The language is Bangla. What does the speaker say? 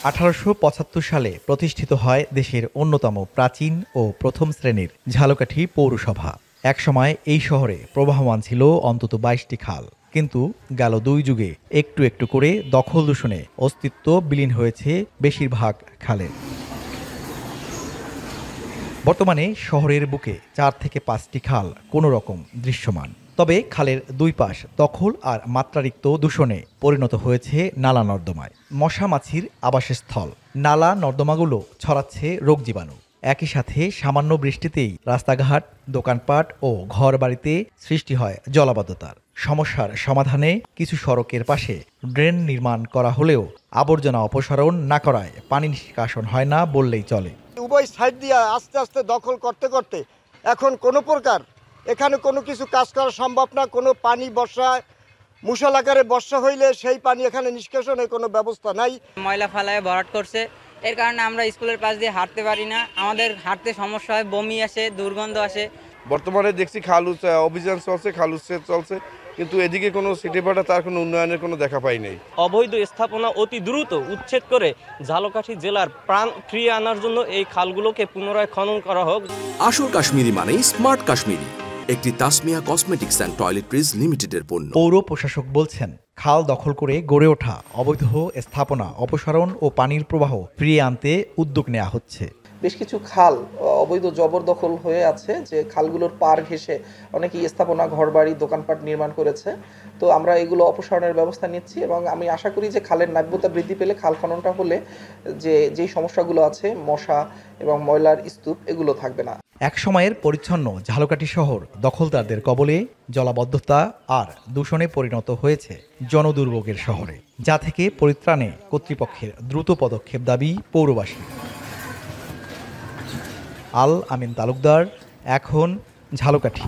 1875 সালে প্রতিষ্ঠিত হয় দেশের অন্যতম প্রাচীন ও প্রথম শ্রেণীর ঝালকাঠি পৌরসভা। একসময় এই শহরে প্রবাহমান ছিল অন্তত 22টি খাল, কিন্তু গেল 2 যুগে একটু একটু করে দখল দূষণে অস্তিত্ব বিলীন হয়েছে বেশিরভাগ খালের। বর্তমানে শহরের বুকে 4 থেকে 5টি খাল কোনো রকম দৃশ্যমান। তবে খালের দুই পাশ দখল আর মাত্রাতিরিক্ত দূষণে পরিণত হয়েছে নালা নর্দমায়। মশা মাছির আবাসস্থল। নালা নর্দমাগুলো ছড়াচ্ছে রোগ জীবাণু। একই সাথে সামান্য বৃষ্টিতেই রাস্তাঘাট, দোকানপাট ও ঘরবাড়িতে সৃষ্টি হয় জলাবদ্ধতার। সমস্যার সমাধানে কিছু সড়কের পাশে ড্রেন নির্মাণ করা হলেও আবর্জনা অপসারণ না করায় পানি নিষ্কাশন হয় না বললেই চলে। উভয় সাইড দিয়ে আস্তে আস্তে দখল করতে করতে এখন কোনো প্রকার এখানে কোনো কিছু কাজ করা সম্ভব না। কোনো পানি বর্ষায় মুষল আকারে বর্ষা হইলে সেই পানি এখানে নিষ্কাশনের কোনো ব্যবস্থা নাই। ময়লা ফালায় ভরাট করছে, এর কারণে আমরা স্কুলের পাশ দিয়ে হাঁটতে পারি না। আমাদের হাঁটতে সমস্যা হয়, বমি আসে, দুর্গন্ধ আসে। বর্তমানে দেখছি খাল অভিযান চলছে, খাল উচ্ছেদ চলছে, কিন্তু এদিকে কোনো সিটিপাড়া তার কোনো উন্নয়নের কোনো দেখা পাই নাই। অবৈধ স্থাপনা অতি দ্রুত উচ্ছেদ করে ঝালকাঠি জেলার প্রাণ ফিরিয়ে আনার জন্য এই খালগুলোকে পুনরায় খনন করা হোক। আসল কাশ্মীরি মানেই স্মার্ট কাশ্মীরি, একটি তাসমিয়া কসমেটিক্স অ্যান্ড টয়লেট্রিজ লিমিটেডের পণ্য। পৌর প্রশাসক বলছেন, খাল দখল করে গড়ে ওঠা অবৈধ স্থাপনা অপসারণ ও পানির প্রবাহ ফিরিয়ে আনতে উদ্যোগ নেওয়া হচ্ছে। বেশ কিছু খাল অবৈধ জবরদখল হয়ে আছে, যে খালগুলোর পার ঘেঁষে অনেকেই স্থাপনা, ঘরবাড়ি, দোকানপাট নির্মাণ করেছে। তো আমরা এগুলো অপসারণের ব্যবস্থা নিচ্ছি এবং আমি আশা করি যে খালের নাব্যতা বৃদ্ধি পেলে, খাল খননটা হলে যেই সমস্যাগুলো আছে, মশা এবং ময়লার স্তূপ, এগুলো থাকবে না। এক সময়ের পরিচ্ছন্ন ঝালকাঠি শহর দখলদারদের কবলে জলাবদ্ধতা আর দূষণে পরিণত হয়েছে জনদুর্ভোগের শহরে, যা থেকে পরিত্রাণে কর্তৃপক্ষের দ্রুত পদক্ষেপ দাবি পৌরবাসী। আল আমিন তালুকদার, এখন ঝালকাঠি।